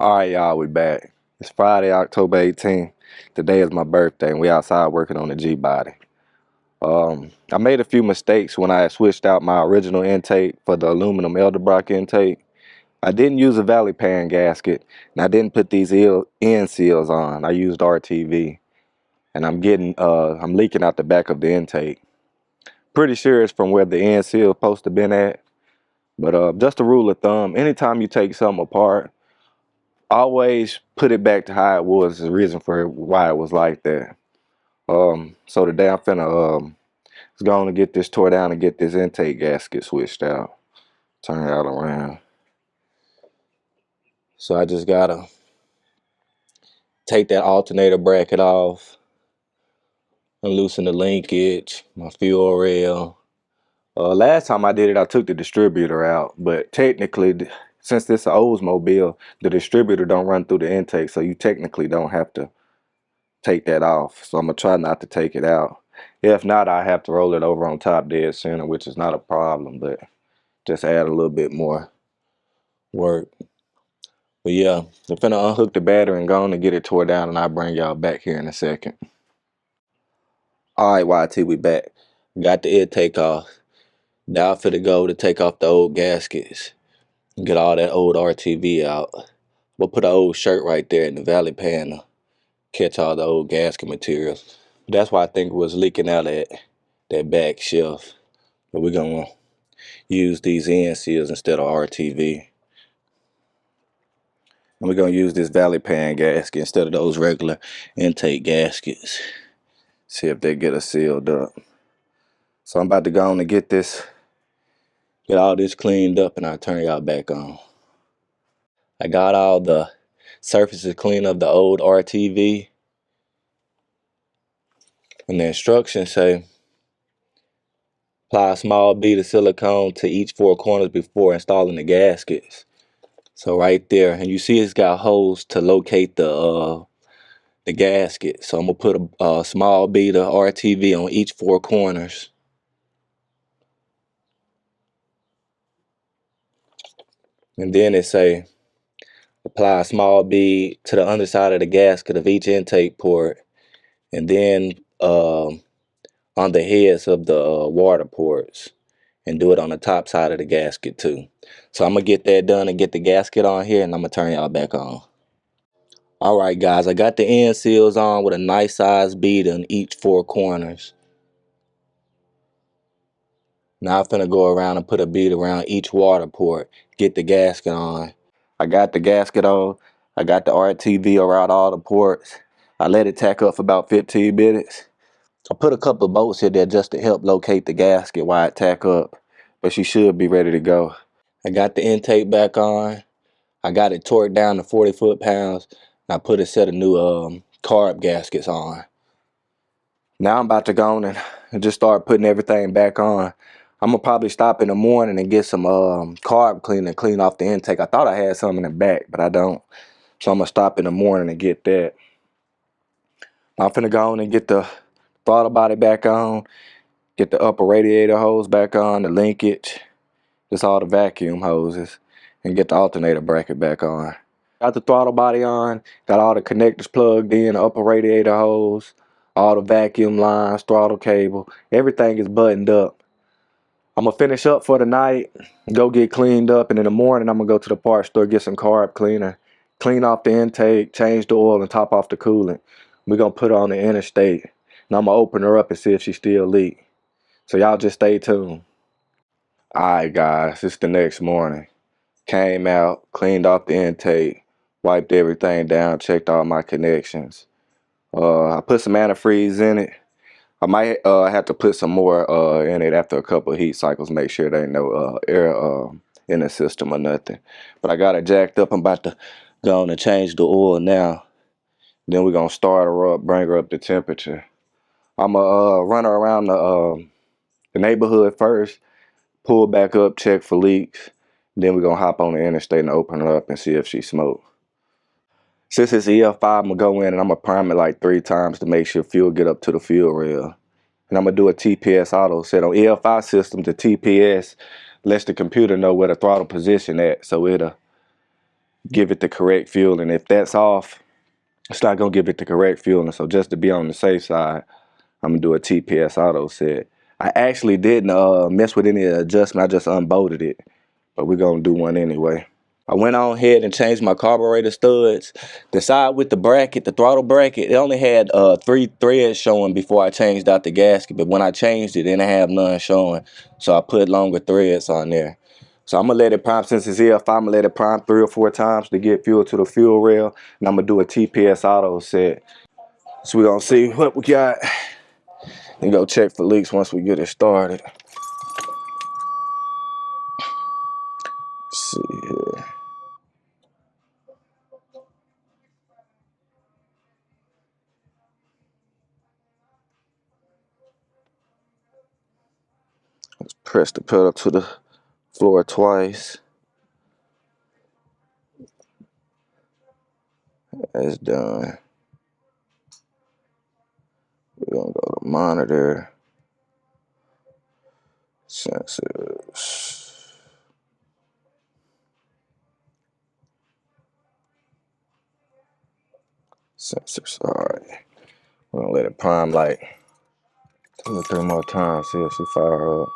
Alright, y'all, we back. It's Friday, October 18th. Today is my birthday, and we outside working on the Gbody. I made a few mistakes when I switched out my original intake for the aluminum Elderbrock intake. I didn't use a valley pan gasket, and I didn't put these end seals on. I used RTV, and I'm leaking out the back of the intake. Pretty sure it's from where the end seal supposed to been at, but just a rule of thumb: anytime you take something apart, always put it back to how it was. The reason for why it was like that. So today I'm finna going to get this tore down and get this intake gasket switched out. Turn it out around. So I just gotta take that alternator bracket off and loosen the linkage, my fuel rail. Last time I did it, I took the distributor out, but technically, since this is an Oldsmobile, the distributor don't run through the intake, so you technically don't have to take that off. So I'm gonna try not to take it out. If not, I have to roll it over on top dead center, which is not a problem, but just add a little bit more work. But yeah, I'm finna unhook the battery and go on and get it tore down, and I'll bring y'all back here in a second. Alright, YT, we back. Got the intake off. Now I'm finna go to take off the old gaskets and get all that old RTV out. We'll put an old shirt right there in the valley panel, catch all the old gasket materials. That's why I think it was leaking out at that back shelf. But we're gonna use these end seals instead of RTV. And we're gonna use this valley pan gasket instead of those regular intake gaskets. See if they get us sealed up. So I'm about to go on and get all this cleaned up, and I'll turn y'all back on. I got all the surfaces clean of the old RTV. And the instructions say apply a small bead of silicone to each 4 corners before installing the gaskets. So right there, and you see it's got holes to locate the gasket. So I'm gonna put a small bead of RTV on each 4 corners. And then it say apply a small bead to the underside of the gasket of each intake port, and then on the heads of the water ports, and do it on the top side of the gasket too. So I'm gonna get that done and get the gasket on here, and I'm gonna turn y'all back on. Alright guys, I got the end seals on with a nice size bead on each 4 corners. Now I'm finna go around and put a bead around each water port, get the gasket on. I got the gasket on, I got the RTV around all the ports. I let it tack up for about 15 minutes. I put a couple of bolts here there just to help locate the gasket while it tack up, but she should be ready to go. I got the intake back on. I got it torqued down to 40 foot-pounds. And I put a set of new carb gaskets on. Now I'm about to go on and just start putting everything back on. I'm gonna probably stop in the morning and get some carb cleaner, clean off the intake. I thought I had some in the back, but I don't. So I'm gonna stop in the morning and get that. I'm finna go on and get the throttle body back on, get the upper radiator hose back on, the linkage, just all the vacuum hoses, and get the alternator bracket back on. Got the throttle body on, got all the connectors plugged in, the upper radiator hose, all the vacuum lines, throttle cable, everything is buttoned up. I'm gonna finish up for the night, go get cleaned up, and in the morning I'm gonna go to the parts store, get some carb cleaner, clean off the intake, change the oil, and top off the coolant. We're gonna put her on the interstate, and I'm gonna open her up and see if she still leaks. So y'all just stay tuned. Alright guys, it's the next morning. Came out, cleaned off the intake, wiped everything down, checked all my connections. I put some antifreeze in it. I might have to put some more in it after a couple of heat cycles, make sure there ain't no air in the system or nothing. But I got it jacked up. I'm about to go on and change the oil now. Then we're gonna start her up, bring her up to temperature. I'm gonna run her around the neighborhood first, pull back up, check for leaks. Then we're gonna hop on the interstate and open her up and see if she smoked. Since it's EF5, I'm gonna go in and I'm gonna prime it like 3 times to make sure fuel get up to the fuel rail. And I'm gonna do a TPS auto set. On EF5 systems, the TPS lets the computer know where the throttle position at, so it'll give it the correct fueling. If that's off, it's not gonna give it the correct fueling. So just to be on the safe side, I'm gonna do a TPS auto set. I actually didn't mess with any adjustment. I just unbolted it, but we're gonna do one anyway. I went on ahead and changed my carburetor studs. The side with the bracket, the throttle bracket, it only had 3 threads showing before I changed out the gasket. But when I changed it, it didn't have none showing. So I put longer threads on there. So I'm gonna let it prime, since it's EF5, I'm gonna let it prime 3 or 4 times to get fuel to the fuel rail. And I'm gonna do a TPS auto set. So we're gonna see what we got. And go check for leaks once we get it started. Let's see here. Let's press the pedal to the floor twice. That's done. We're gonna go to monitor, sensors. Sensors, all right. We're gonna let it prime like 2 or 3 more times, see if she fire up.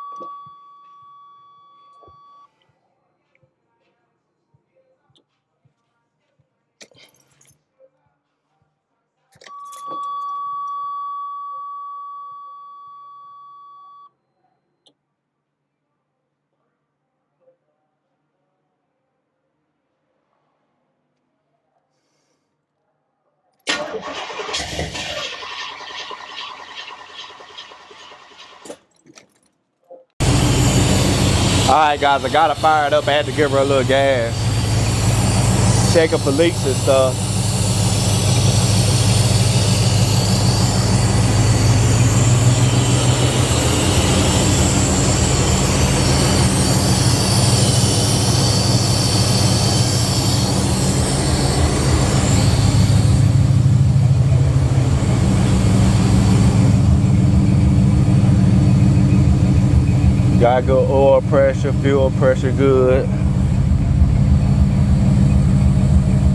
All right, guys, I got it fired up. I had to give her a little gas. Checking for leaks and stuff. Got good oil pressure, fuel pressure good.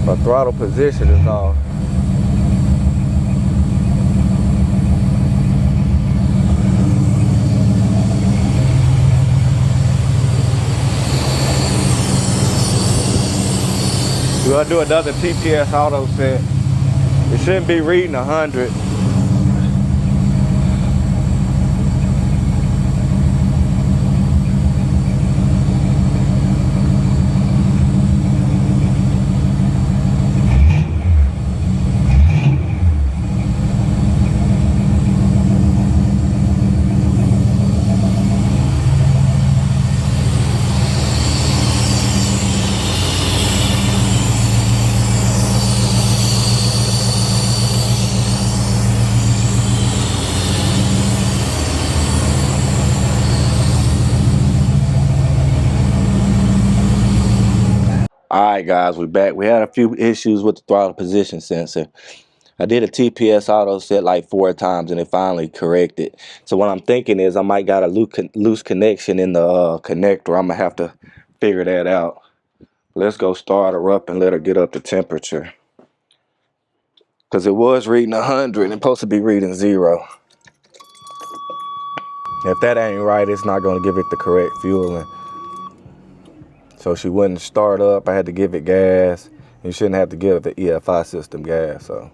My throttle position is off. We're gonna do another TPS auto set. It shouldn't be reading 100. Alright guys, we're back. We had a few issues with the throttle position sensor. I did a TPS auto set like 4 times and it finally corrected. So what I'm thinking is I might got a loose connection in the connector. I'm going to have to figure that out. Let's go start her up and let her get up to temperature. Because it was reading 100 and it's supposed to be reading 0. If that ain't right, it's not going to give it the correct fueling. So she wouldn't start up. I had to give it gas. You shouldn't have to give the EFI system gas. So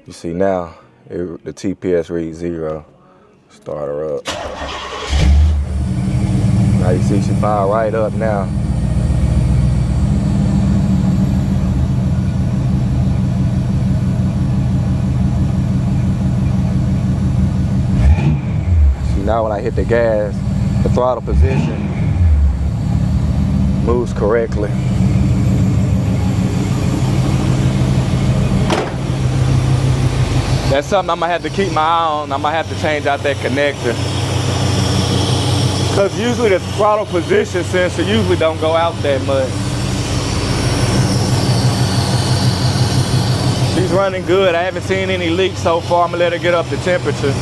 you see now, the TPS reads 0. Start her up. Now you see she fire right up now. See now when I hit the gas, the throttle position moves correctly. That's something I'm gonna have to keep my eye on. I'm gonna have to change out that connector. Because usually the throttle position sensor usually don't go out that much. She's running good. I haven't seen any leaks so far. I'm gonna let her get up to temperature.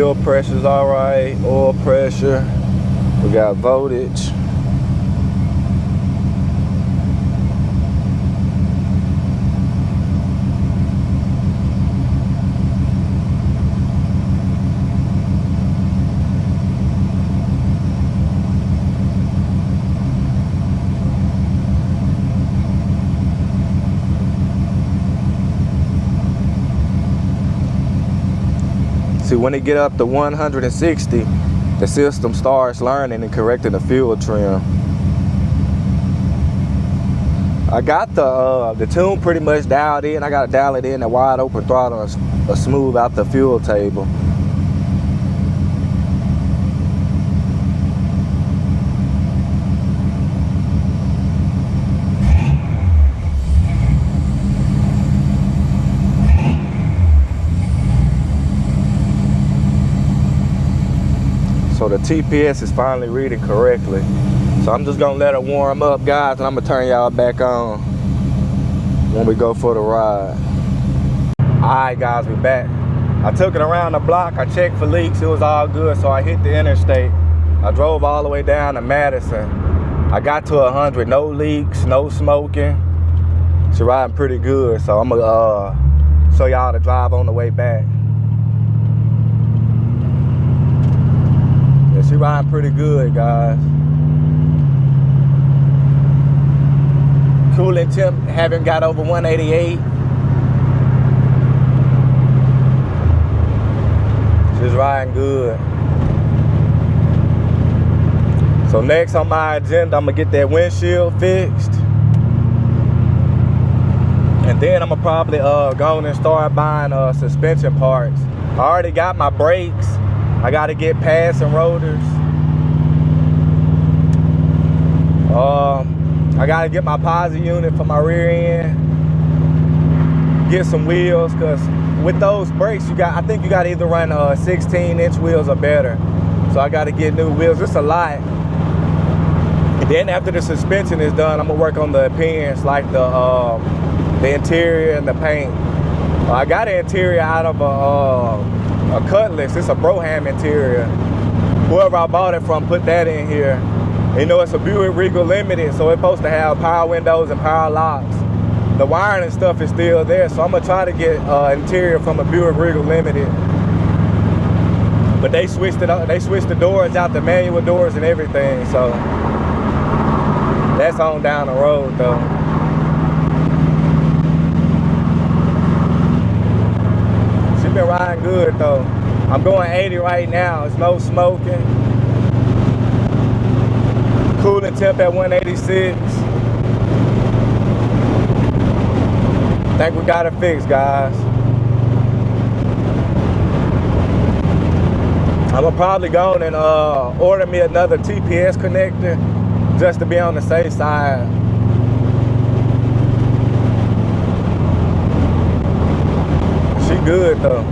Fuel pressure's all right. Oil pressure. We got voltage. See, when it get up to 160, the system starts learning and correcting the fuel trim. I got the tune pretty much dialed in. I got to dial it in at wide open throttle and smooth out the fuel table. So the TPS is finally reading correctly. So I'm just gonna let it warm up, guys, and I'm gonna turn y'all back on when we go for the ride. Alright guys, we back. I took it around the block, I checked for leaks, it was all good, so I hit the interstate. I drove all the way down to Madison. I got to 100, no leaks, no smoking. She's riding pretty good, so I'm gonna show y'all the drive on the way back. Yeah, she riding pretty good, guys. Coolant temp haven't got over 188. She's riding good. So next on my agenda, I'm gonna get that windshield fixed. And then I'm gonna probably go and start buying suspension parts. I already got my brakes. I gotta get pads and rotors. I gotta get my posi unit for my rear end. Get some wheels, cause with those brakes, I think you gotta either run 16-inch wheels or better. So I gotta get new wheels. It's a lot. And then after the suspension is done, I'm gonna work on the appearance, like the interior and the paint. I got an interior out of a Cutlass. It's a Broham interior. Whoever I bought it from put that in here. You know, it's a Buick Regal Limited, so it's supposed to have power windows and power locks. The wiring and stuff is still there, so I'm gonna try to get interior from a Buick Regal Limited. But they switched it up. They switched the doors out, the manual doors and everything. So that's on down the road, though. She been riding good, though. I'm going 80 right now. It's no smoking. Coolant temp at 186. Think we got it fixed, guys. I'm gonna probably go and order me another TPS connector just to be on the safe side. She good though.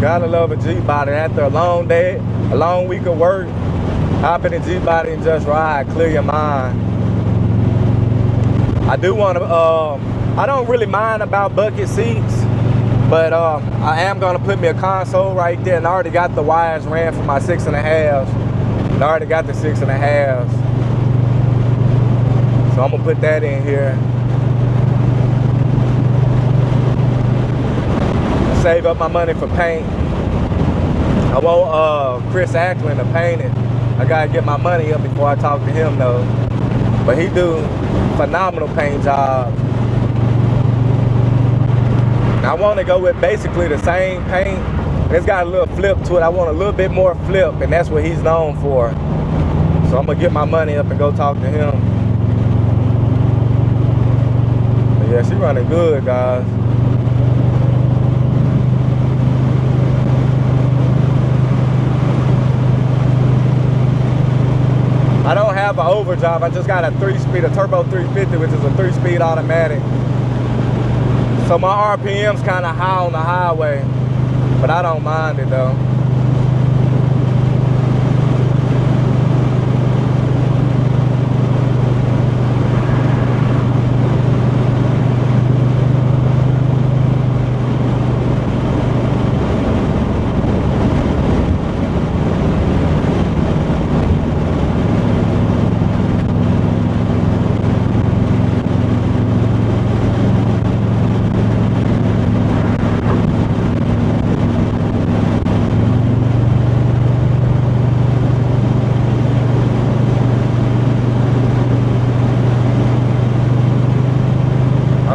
Gotta love a Gbody. After a long day, a long week of work, hop in a Gbody and just ride, clear your mind. I do want to, I don't really mind about bucket seats, but I am going to put me a console right there, and I already got the wires ran for my 6.5. And I already got the 6.5. So I'm going to put that in here. Save up my money for paint. I want Chris Ackland to paint it. I got to get my money up before I talk to him though. But he do phenomenal paint job. And I want to go with basically the same paint. It's got a little flip to it. I want a little bit more flip, and that's what he's known for. So I'm gonna get my money up and go talk to him. But yeah, she running good, guys. I don't have an overdrive. I just got a 3-speed, a turbo 350, which is a 3-speed automatic. So my RPM's kind of high on the highway, but I don't mind it though.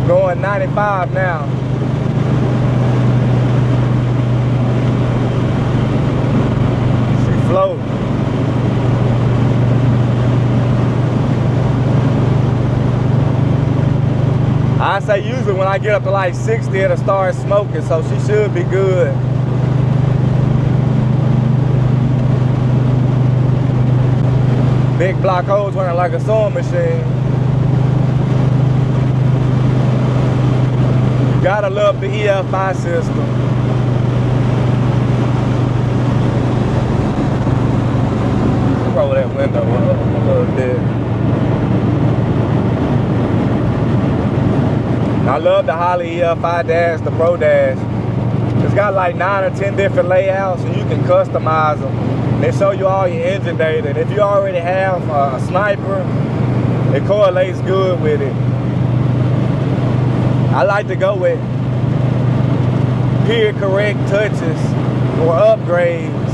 Going 95 now. She floating. I say usually when I get up to like 60, it'll start smoking, so she should be good. Big block holes running like a sewing machine. You gotta love the EFI system. Roll that window up a little bit. I love the Holley EFI dash, the Pro dash. It's got like 9 or 10 different layouts and you can customize them. They show you all your engine data. And if you already have a sniper, it correlates good with it. I like to go with period correct touches or upgrades.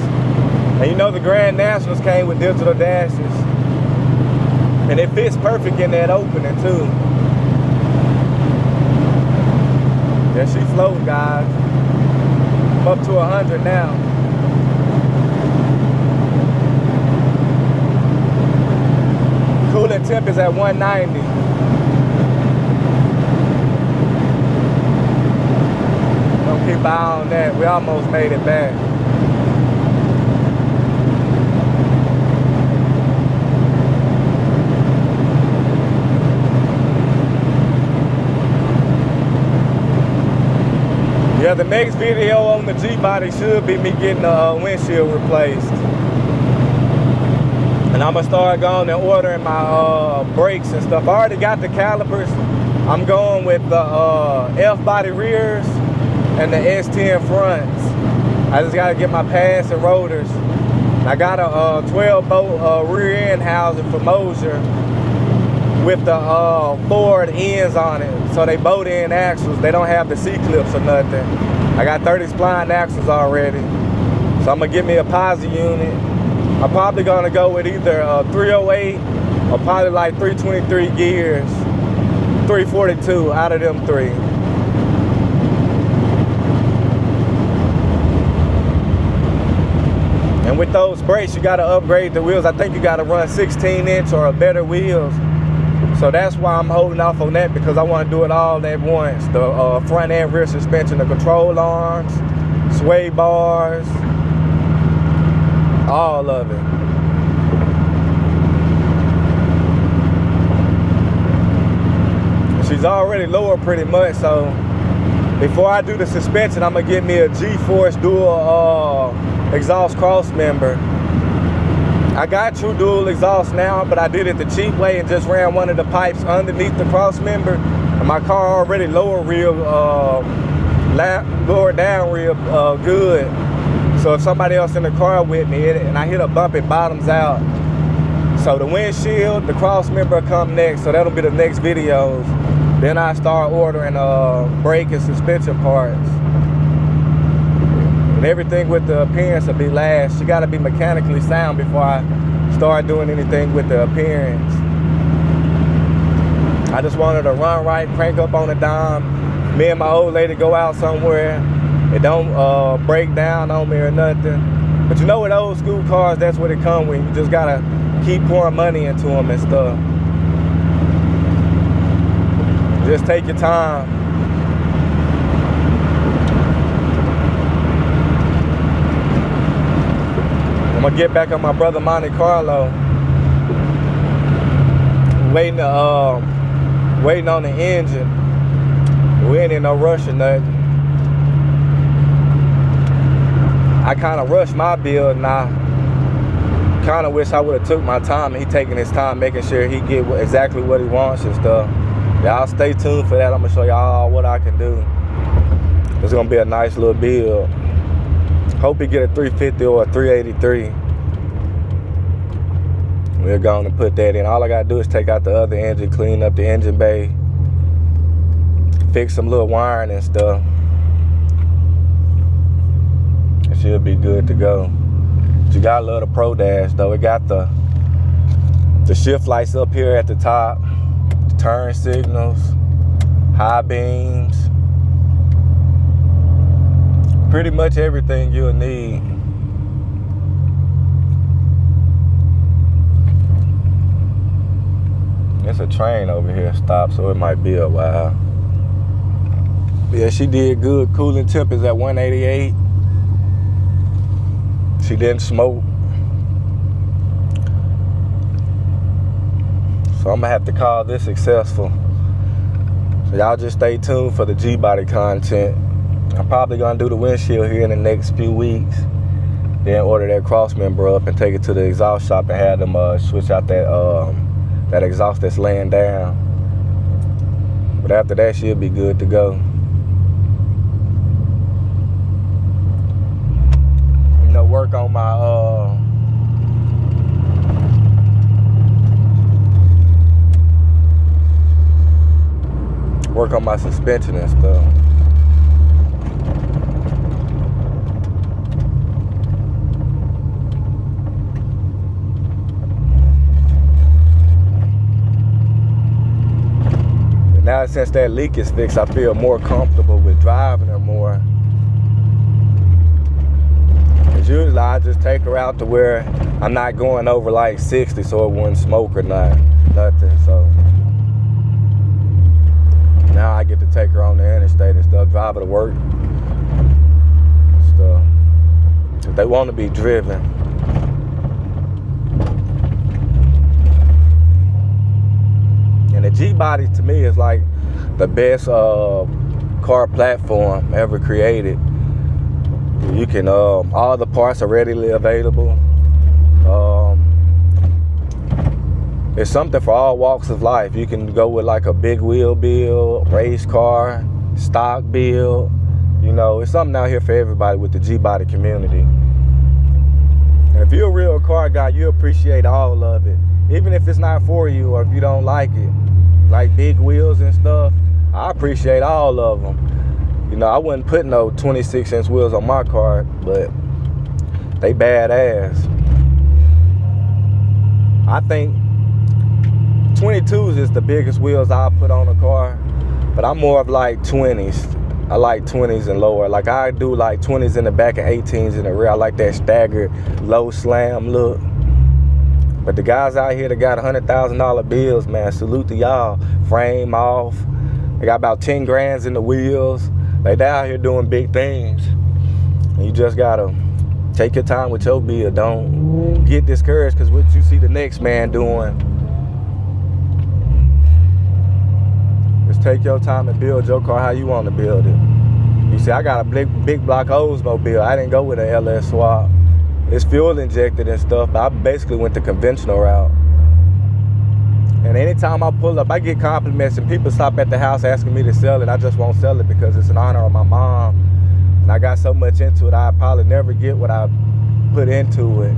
And you know the Grand Nationals came with digital dashes. And it fits perfect in that opening too. Yeah, she floating, guys. I'm up to 100 now. Coolant temp is at 190. Don't keep an eye on that. We almost made it back. Yeah, the next video on the Gbody should be me getting the windshield replaced. And I'm gonna start going and ordering my brakes and stuff. I already got the calipers. I'm going with the F-body rears and the S10 fronts. I just gotta get my pads and rotors. I got a 12 bolt rear end housing for Mosier with the Ford ends on it. So they bolt in axles. They don't have the C-clips or nothing. I got 30 spline axles already. So I'm gonna get me a posi unit. I'm probably gonna go with either a 308 or probably like 323 gears, 342 out of them three. And with those brakes, you gotta upgrade the wheels. I think you gotta run 16-inch or better wheels. So that's why I'm holding off on that, because I want to do it all at once. The front and rear suspension, the control arms, sway bars, all of it. She's already lower pretty much, so before I do the suspension, I'm gonna get me a G-Force dual exhaust cross member. I got true dual exhaust now, but I did it the cheap way and just ran one of the pipes underneath the cross member. And my car already lower down real good. So if somebody else in the car with me and I hit a bump, it bottoms out. So the windshield, the cross member come next. So that'll be the next videos. Then I start ordering brake and suspension parts. And everything with the appearance will be last. You gotta be mechanically sound before I start doing anything with the appearance. I just wanted to run right, crank up on the dime. Me and my old lady go out somewhere. It don't break down on me or nothing. But you know, with old school cars, that's what it come with. You just gotta keep pouring money into them and stuff. Just take your time. I'm gonna get back on my brother Monte Carlo. Waiting on the engine. We ain't in no rush or nothing. I kind of rushed my build, and I kind of wish I would have took my time. And he taking his time, making sure he get exactly what he wants and stuff. Y'all stay tuned for that. I'm gonna show y'all what I can do. It's gonna be a nice little build. Hope he get a 350 or a 383. We're going to put that in. All I gotta do is take out the other engine, clean up the engine bay, fix some little wiring and stuff. It should be good to go. But you gotta love the Pro Dash though. It got the shift lights up here at the top, the turn signals. high beams, pretty much everything you'll need. There's a train over here stopped, so it might be a while. Yeah, she did good. Cooling temp is at 188. She didn't smoke. So I'm gonna have to call this successful. So y'all just stay tuned for the Gbody content. I'm probably gonna do the windshield here in the next few weeks. Then order that cross member up and take it to the exhaust shop and have them switch out that exhaust that's laying down. But after that, she'll be good to go. You know, work on my suspension and stuff. Now since that leak is fixed, I feel more comfortable with driving her more. Cause usually I just take her out to where I'm not going over like 60 so it wouldn't smoke or nothing. So now I get to take her on the interstate and stuff, drive her to work and stuff. If they want to be driven. And the Gbody to me is like the best car platform ever created. You can, all the parts are readily available. It's something for all walks of life. You can go with like a big wheel build, race car, stock build. You know, it's something out here for everybody with the Gbody community. And if you're a real car guy, you appreciate all of it. Even if it's not for you or if you don't like it, like big wheels and stuff, I appreciate all of them. You know, I wouldn't put no 26-inch wheels on my car, but they badass. I think 22s is the biggest wheels I'll put on a car, but I'm more of like 20s. I like 20s and lower. Like I do like 20s in the back and 18s in the rear. I like that staggered low slam look. But the guys out here that got $100,000 bills, man, salute to y'all. Frame off. They got about 10 grands in the wheels. They out here doing big things. And you just gotta take your time with your bill. Don't get discouraged because what you see the next man doing. Just take your time and build your car how you want to build it. You see, I got a big block Oldsmobile. I didn't go with an LS swap. It's fuel injected and stuff, but I basically went the conventional route. And anytime I pull up, I get compliments and people stop at the house asking me to sell it. I just won't sell it because it's in honor of my mom. And I got so much into it, I'd probably never get what I put into it.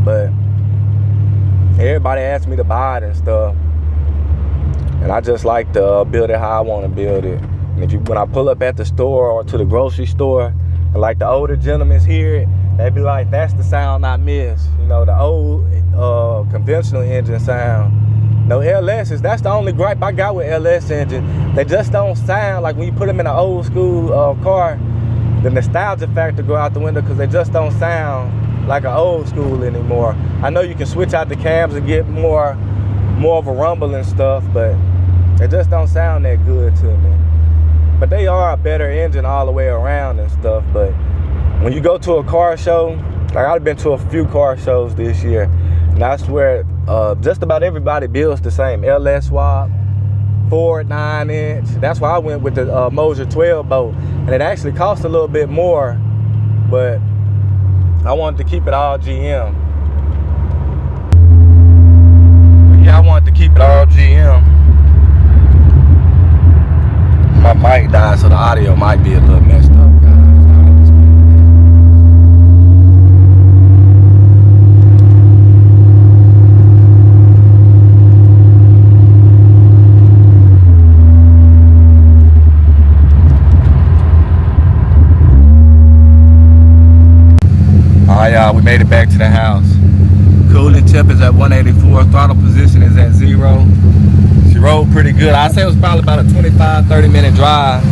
But everybody asks me to buy it and stuff. And I just like to build it how I want to build it. And when I pull up at the store or to the grocery store, and like the older gentlemen hear it, they be like, that's the sound I miss. You know, the old conventional engine sound. No LSs, that's the only gripe I got with LS engine. They just don't sound like when you put them in an old school car, the nostalgia factor go out the window because they just don't sound like an old school anymore. I know you can switch out the cams and get more of a rumble and stuff, but they just don't sound that good to me. But they are a better engine all the way around and stuff. But when you go to a car show, like I've been to a few car shows this year, and I swear just about everybody builds the same. LS swap, Ford 9-inch. That's why I went with the Moser 12 bolt. And it actually cost a little bit more, but I wanted to keep it all GM. But yeah, I wanted to keep it all GM. My mic died, so the audio might be a little messed up, guys. Alright, y'all, we made it back to the house. Cooling temp is at 184, throttle position is at 0. She rode pretty good. I'd say it was probably about a 25-30 minute drive.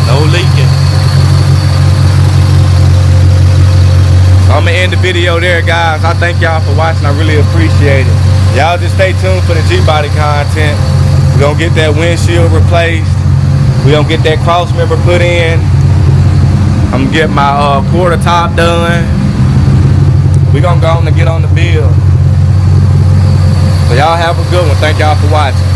No leaking. So I'm gonna end the video there, guys. I thank y'all for watching. I really appreciate it. Y'all just stay tuned for the Gbody content. We're gonna get that windshield replaced. We're gonna get that cross member put in. I'm gonna get my quarter top done. We're gonna go on and get on the build. So y'all have a good one. Thank y'all for watching.